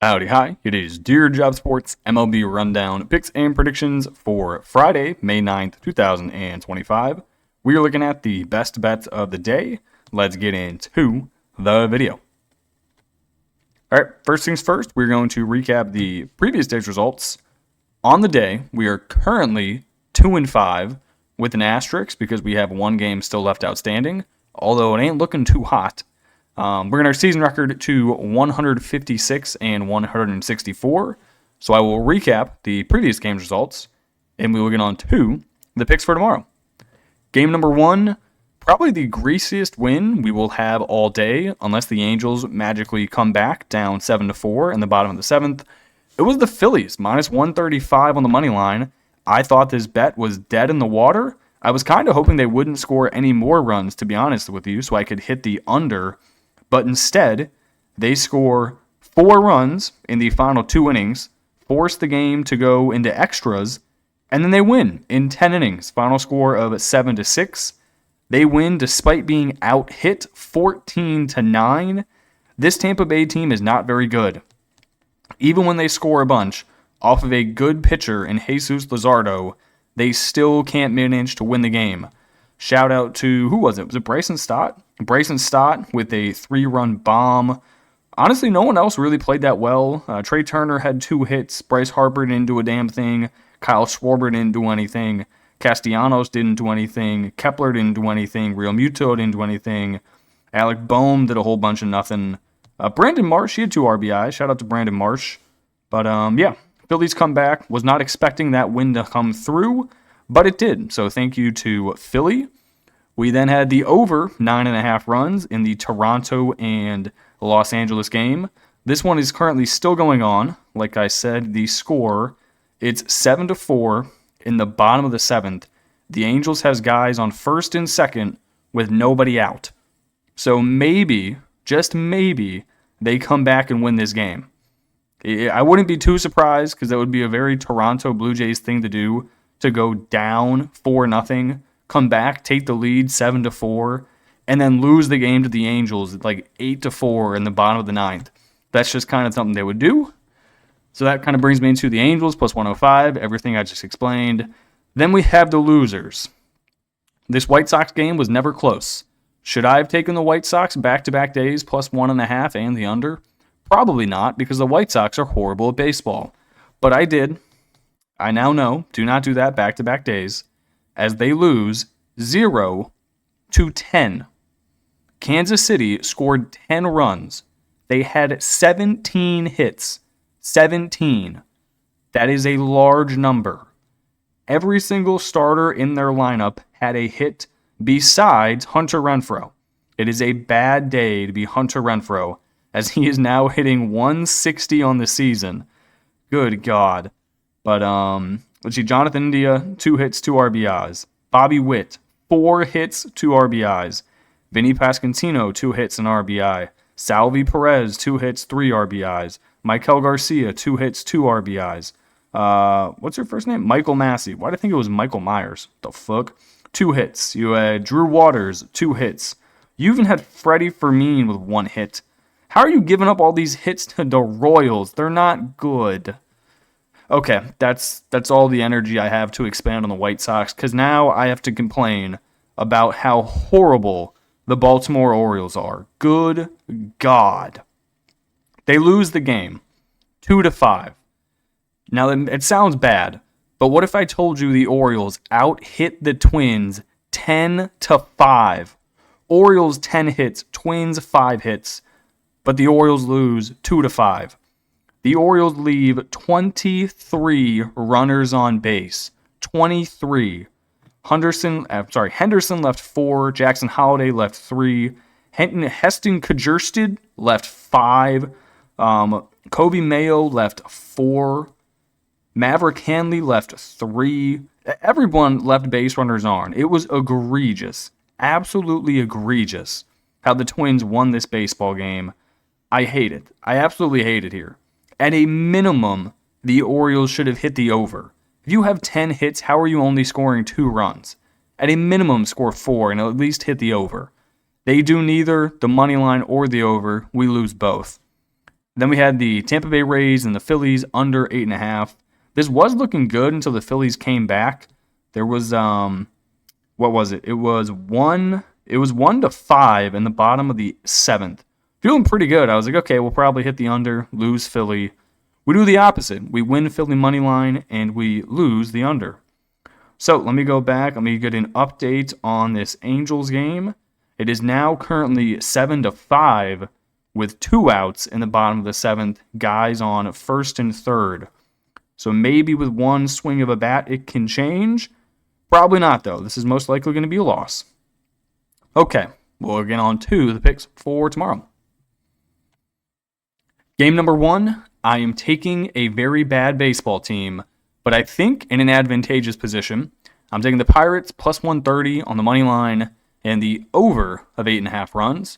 Howdy, hi. It is Dear Job Sports MLB Rundown picks and predictions for Friday, May 9th, 2025. We are looking at the best bets of the day. Let's get into the video. All right, first things first, we're going to recap the previous day's results. On the day, we are currently 2-5 with an asterisk because we have one game still left outstanding, although it ain't looking too hot. Bringing our season record to 156 and 164. So I will recap the previous game's results, and we will get on to the picks for tomorrow. Game number 1, probably the greasiest win we will have all day, unless the Angels magically come back down 7-4 in the bottom of the 7th. It was the Phillies, minus 135 on the money line. I thought this bet was dead in the water. I was kind of hoping they wouldn't score any more runs, to be honest with you, so I could hit the under. But instead, they score 4 runs in the final 2 innings, force the game to go into extras, and then they win in 10 innings. Final score of 7-6. They win despite being out-hit 14-9. This Tampa Bay team is not very good. Even when they score a bunch off of a good pitcher in Jesus Luzardo, they still can't manage to win the game. Shout out to, who was it? Was it Bryson Stott? Bryson Stott with a 3-run bomb. Honestly, no one else really played that well. Trey Turner had 2 hits. Bryce Harper didn't do a damn thing. Kyle Schwarber didn't do anything. Castellanos didn't do anything. Kepler didn't do anything. Real Muto didn't do anything. Alec Boehm did a whole bunch of nothing. Brandon Marsh, he had 2 RBIs. Shout out to Brandon Marsh. But yeah, Phillies come back. Was not expecting that win to come through, but it did. So thank you to Philly. We then had the over 9.5 runs in the Toronto and Los Angeles game. This one is currently still going on. Like I said, the score, it's 7-4 in the bottom of the 7th. The Angels has guys on first and second with nobody out. So maybe, just maybe, they come back and win this game. I wouldn't be too surprised because that would be a very Toronto Blue Jays thing to do, to go down 4-0, come back, take the lead 7-4, and then lose the game to the Angels like 8-4 in the bottom of the 9th. That's just kind of something they would do. So that kind of brings me into the Angels plus 105, everything I just explained. Then we have the losers. This White Sox game was never close. Should I have taken the White Sox back-to-back days plus 1.5 and the under? Probably not, because the White Sox are horrible at baseball. But I did. I now know, do not do that back-to-back days, as they lose 0-10. Kansas City scored 10 runs. They had 17 hits. 17. That is a large number. Every single starter in their lineup had a hit besides Hunter Renfroe. It is a bad day to be Hunter Renfroe, as he is now hitting 160 on the season. Good God. But, let's see, Jonathan India, 2 hits, 2 RBIs. Bobby Witt, 4 hits, 2 RBIs. Vinny Pasquantino, 2 hits, and RBI. Salvi Perez, 2 hits, 3 RBIs. Michael Garcia, 2 hits, 2 RBIs. What's your first name? Michael Massey. Why did I think it was Michael Myers? The fuck? 2 hits. You had Drew Waters, 2 hits. You even had Freddie Fermin with 1 hit. How are you giving up all these hits to the Royals? They're not good. Okay, that's all the energy I have to expand on the White Sox, because now I have to complain about how horrible the Baltimore Orioles are. Good God. They lose the game 2-5. Now, it sounds bad, but what if I told you the Orioles out-hit the Twins 10-5? Orioles 10 hits, Twins 5 hits, but the Orioles lose 2-5. The Orioles leave 23 runners on base. 23. Henderson left 4. Jackson Holliday left 3. Heston Kjerstad left 5. Kobe Mayo left 4. Maverick Hanley left 3. Everyone left base runners on. It was egregious. Absolutely egregious how the Twins won this baseball game. I hate it. I absolutely hate it here. At a minimum, the Orioles should have hit the over. If you have 10 hits, how are you only scoring 2 runs? At a minimum, score 4 and at least hit the over. They do neither the money line or the over. We lose both. Then we had the Tampa Bay Rays and the Phillies under 8.5. This was looking good until the Phillies came back. There was what was it? It was 1-5 in the bottom of the 7th. Feeling pretty good. I was like, okay, we'll probably hit the under, lose Philly. We do the opposite. We win Philly money line and we lose the under. So let me go back. Let me get an update on this Angels game. It is now currently 7-5 with 2 outs in the bottom of the 7th. Guys on first and third. So maybe with one swing of a bat it can change. Probably not, though. This is most likely going to be a loss. Okay, we'll get on to the picks for tomorrow. Game number 1, I am taking a very bad baseball team, but I think in an advantageous position. I'm taking the Pirates plus 130 on the money line and the over of 8.5 runs.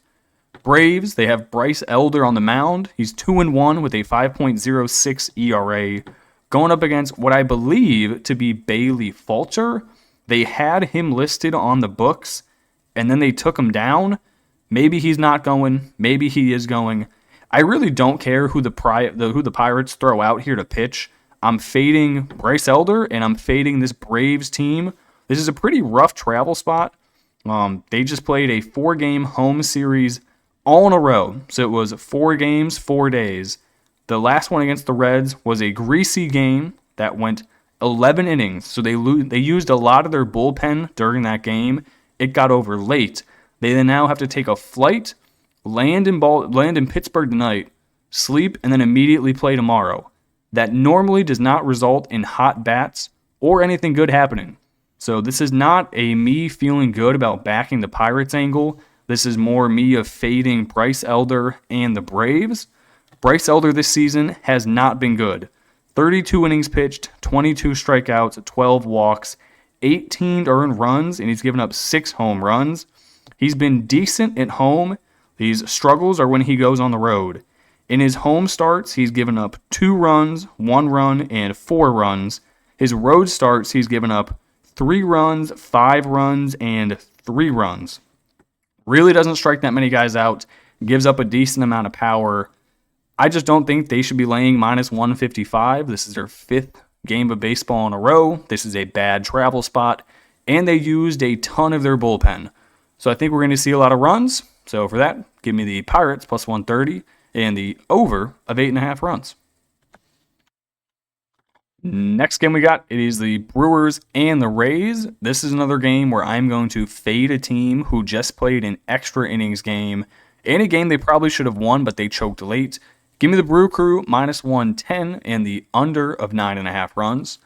Braves, they have Bryce Elder on the mound. He's 2-1 with a 5.06 ERA. Going up against what I believe to be Bailey Falter. They had him listed on the books, and then they took him down. Maybe he's not going. Maybe he is going. I really don't care who the Pirates throw out here to pitch. I'm fading Bryce Elder, and I'm fading this Braves team. This is a pretty rough travel spot. They just played a 4-game home series all in a row. So it was 4 games, 4 days. The last one against the Reds was a greasy game that went 11 innings. So they used a lot of their bullpen during that game. It got over late. They then now have to take a flight, land in Pittsburgh tonight, sleep, and then immediately play tomorrow. That normally does not result in hot bats or anything good happening. So this is not a me feeling good about backing the Pirates angle. This is more me of fading Bryce Elder and the Braves. Bryce Elder this season has not been good. 32 innings pitched, 22 strikeouts, 12 walks, 18 earned runs, and he's given up 6 home runs. He's been decent at home. These struggles are when he goes on the road. In his home starts, he's given up 2 runs, 1 run, and 4 runs. His road starts, he's given up 3 runs, 5 runs, and 3 runs. Really doesn't strike that many guys out. Gives up a decent amount of power. I just don't think they should be laying minus 155. This is their 5th game of baseball in a row. This is a bad travel spot. And they used a ton of their bullpen. So I think we're going to see a lot of runs. So for that, give me the Pirates plus 130 and the over of 8.5 runs. Next game we got, it is the Brewers and the Rays. This is another game where I'm going to fade a team who just played an extra innings game. In a game they probably should have won, but they choked late. Give me the Brew Crew minus 110 and the under of 9.5 runs.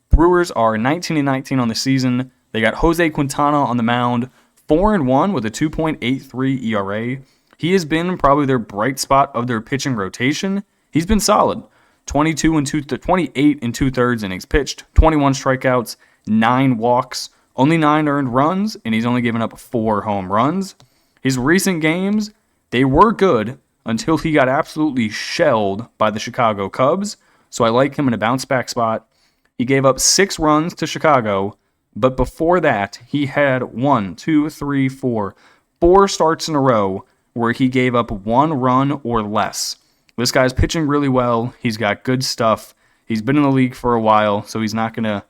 Brewers are 19-19 on the season. They got Jose Quintana on the mound, 4-1 with a 2.83 ERA. He has been probably their bright spot of their pitching rotation. He's been solid. 28 and 2/3 innings pitched, 21 strikeouts, 9 walks, only 9 earned runs, and he's only given up 4 home runs. His recent games, they were good until he got absolutely shelled by the Chicago Cubs, so I like him in a bounce-back spot. He gave up 6 runs to Chicago, but before that, he had 4 starts in a row where he gave up 1 run or less. This guy's pitching really well. He's got good stuff. He's been in the league for a while, so he's not going to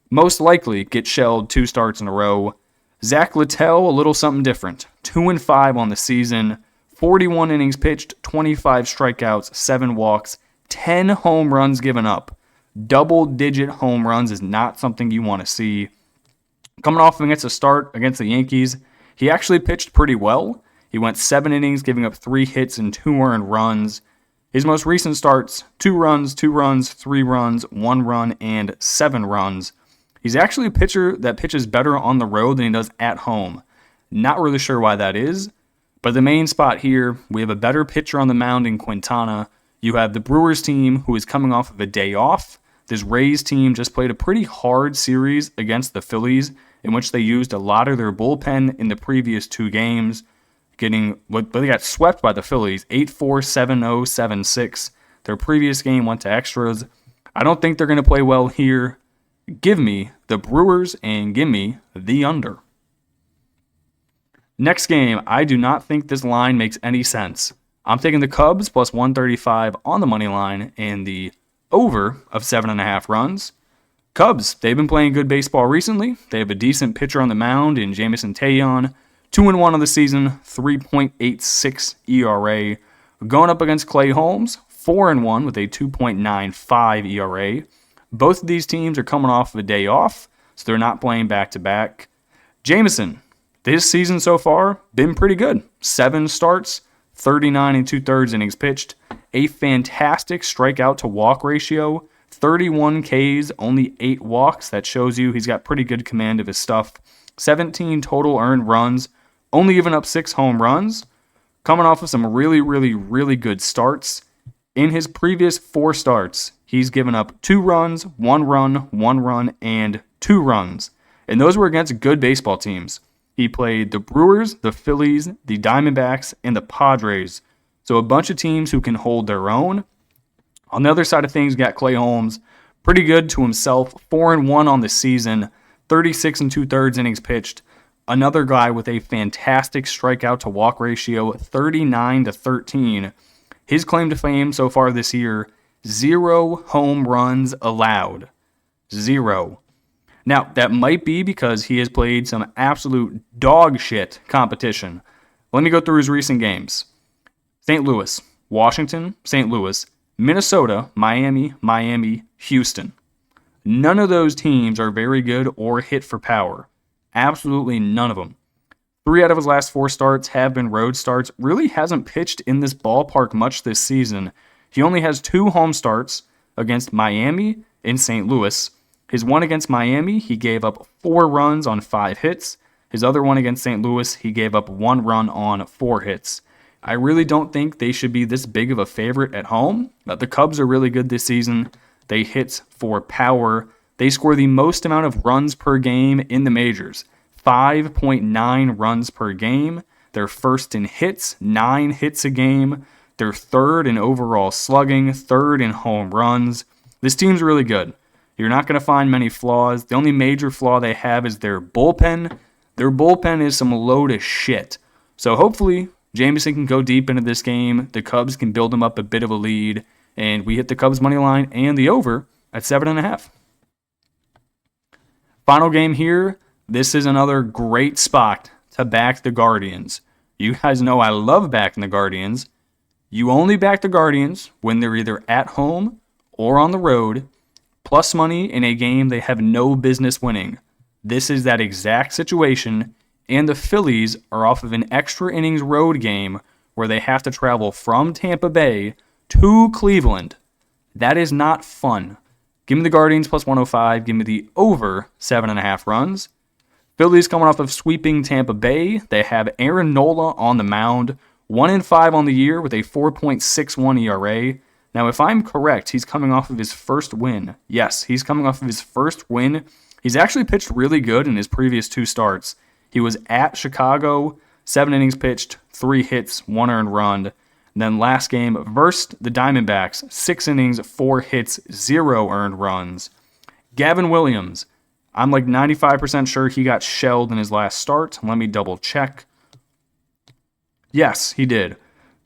most likely get shelled 2 starts in a row. Zach Littell, a little something different. 2-5 on the season, 41 innings pitched, 25 strikeouts, 7 walks, 10 home runs given up. Double-digit home runs is not something you want to see. Coming off against a start against the Yankees, he actually pitched pretty well. He went 7 innings, giving up 3 hits and 2 earned runs. His most recent starts, 2 runs, 3 runs, 1 run, and 7 runs. He's actually a pitcher that pitches better on the road than he does at home. Not really sure why that is, but the main spot here, we have a better pitcher on the mound in Quintana. You have the Brewers team who is coming off of a day off. This Rays team just played a pretty hard series against the Phillies in which they used a lot of their bullpen in the previous 2 games. They got swept by the Phillies, 8-4, 7-0, 7-6. Their previous game went to extras. I don't think they're going to play well here. Give me the Brewers and give me the under. Next game, I do not think this line makes any sense. I'm taking the Cubs plus 135 on the money line and the over of 7.5 runs. Cubs, they've been playing good baseball recently. They have a decent pitcher on the mound in Jamison Taillon. 2-1 on the season, 3.86 ERA. Going up against Clay Holmes, 4-1 with a 2.95 ERA. Both of these teams are coming off of a day off, so they're not playing back-to-back. Jamison, this season so far, been pretty good. 7 starts, 39 2/3 innings pitched, a fantastic strikeout to walk ratio, 31 Ks, only 8 walks. That shows you he's got pretty good command of his stuff. 17 total earned runs, only giving up 6 home runs. Coming off of some really good starts. In his previous 4 starts, he's given up 2 runs, 1 run, and 2 runs. And those were against good baseball teams. He played the Brewers, the Phillies, the Diamondbacks, and the Padres. So a bunch of teams who can hold their own. On the other side of things, you got Clay Holmes. Pretty good to himself. 4-1 on the season. 36 2/3 innings pitched. Another guy with a fantastic strikeout to walk ratio. 39 13. His claim to fame so far this year, 0 home runs allowed. 0. Now, that might be because he has played some absolute dog shit competition. Let me go through his recent games. St. Louis, Washington, St. Louis, Minnesota, Miami, Houston. None of those teams are very good or hit for power. Absolutely none of them. 3 out of his last 4 starts have been road starts. Really hasn't pitched in this ballpark much this season. He only has 2 home starts against Miami and St. Louis. His one against Miami, he gave up 4 runs on 5 hits. His other one against St. Louis, he gave up 1 run on 4 hits. I really don't think they should be this big of a favorite at home. But the Cubs are really good this season. They hit for power. They score the most amount of runs per game in the majors. 5.9 runs per game. They're first in hits, 9 hits a game. They're third in overall slugging, third in home runs. This team's really good. You're not going to find many flaws. The only major flaw they have is their bullpen. Their bullpen is some load of shit. So hopefully, Jamison can go deep into this game. The Cubs can build them up a bit of a lead. And we hit the Cubs money line and the over at 7.5. Final game here. This is another great spot to back the Guardians. You guys know I love backing the Guardians. You only back the Guardians when they're either at home or on the road. Plus money in a game they have no business winning. This is that exact situation, and the Phillies are off of an extra innings road game where they have to travel from Tampa Bay to Cleveland. That is not fun. Give me the Guardians plus 105. Give me the over 7.5 runs. Phillies coming off of sweeping Tampa Bay. They have Aaron Nola on the mound. 1-5 on the year with a 4.61 ERA. Now, if I'm correct, he's coming off of his first win. Yes, he's coming off of his first win. He's actually pitched really good in his previous 2 starts. He was at Chicago, 7 innings pitched, 3 hits, 1 earned run. And then last game versus the Diamondbacks, 6 innings, 4 hits, 0 earned runs. Gavin Williams, I'm like 95% sure he got shelled in his last start. Let me double check. Yes, he did.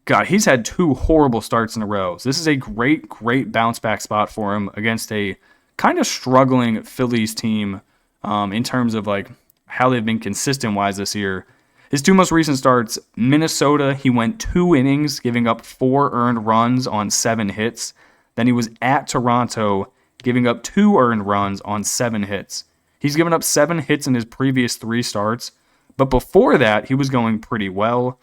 God, he's had 2 horrible starts in a row. So this is a great bounce back spot for him against a kind of struggling Phillies team in terms of like how they've been consistent wise this year. His 2 most recent starts, Minnesota, he went 2 innings, giving up 4 earned runs on 7 hits. Then he was at Toronto, giving up 2 earned runs on 7 hits. He's given up 7 hits in his previous 3 starts, but before that, he was going pretty well.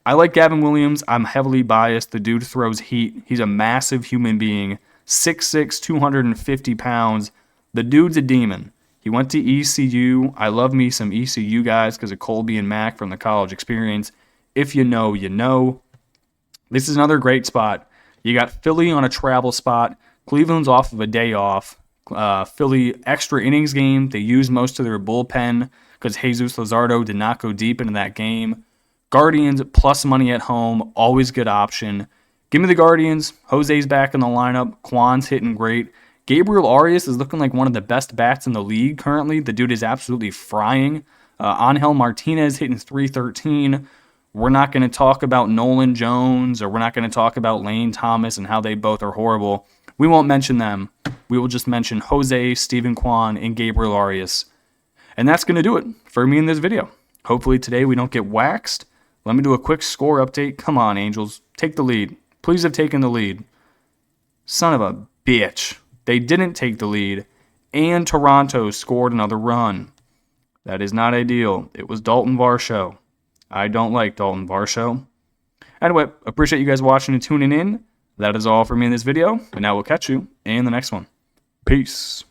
I like Gavin Williams. I'm heavily biased. The dude throws heat. He's a massive human being. 6'6", 250 pounds. The dude's a demon. He went to ECU. I love me some ECU guys because of Colby and Mack from the college experience. If you know, you know. This is another great spot. You got Philly on a travel spot. Cleveland's off of a day off. Philly extra innings game. They used most of their bullpen because Jesus Luzardo did not go deep into that game. Guardians plus money at home, always good option. Give me the Guardians. Jose's back in the lineup. Kwan's hitting great. Gabriel Arias is looking like one of the best bats in the league currently. The dude is absolutely frying. Angel Martinez hitting .313. We're not going to talk about Nolan Jones, or we're not going to talk about Lane Thomas and how they both are horrible. We won't mention them. We will just mention Jose, Steven Kwan, and Gabriel Arias. And that's going to do it for me in this video. Hopefully today we don't get waxed. Let me do a quick score update. Come on, Angels. Take the lead. Please have taken the lead. Son of a bitch. They didn't take the lead, and Toronto scored another run. That is not ideal. It was Dalton Varsho. I don't like Dalton Varsho. Anyway, appreciate you guys watching and tuning in. That is all for me in this video, and now we'll catch you in the next one. Peace.